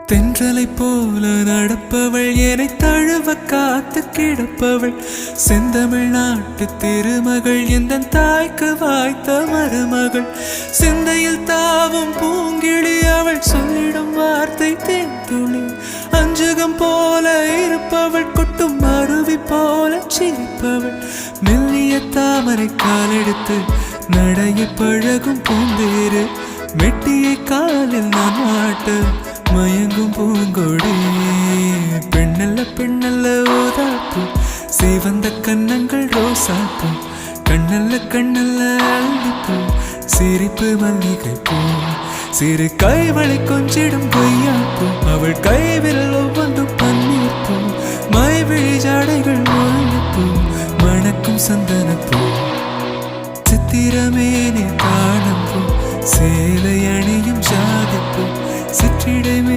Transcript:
தென்றலை போல நடப்பவள் என்னை தழுவ காத்து கிடப்பவள் செந்தமிழ் நாட்டு திருமகள் எந்த தாய்க்கு வாய்த்த மருமகள் சிந்தையில் தாவும் பூங்கிழி அவள் சொல்லிடும் வார்த்தை தேன்துளி அஞ்சுகம் போல இருப்பவள் கொட்டும் அருவி போல சிரிப்பவள் மெல்லிய தாமரை காலெடுத்து நடைய பழகும் பூந்தேறு மெட்டியை காலில் நான் மாட்ட மயங்கும் பூங்கொடி பெண்ணல்ல பெண்ணல்ல ஓதாப்பு சிவந்த கன்னங்கள் ரோசாப்பு கண்ணல்ல கண்ணல்ல அள்ளிப்பூ சிரிப்பு மல்லிகை பூ சிறு கைவளை கொஞ்சிடும் பொய்யாப்பு அவள் கைவிரல் ஒவ்வொன்றும் பன்னீர் பூ மைவிழி ஜாடைகள் முல்லைப்பூ மணக்கும் சந்தனப்பூ சித்திரமேனி காணும் பூ சேலை அணியும் ஜாதிப்பூ சிற்றிடமே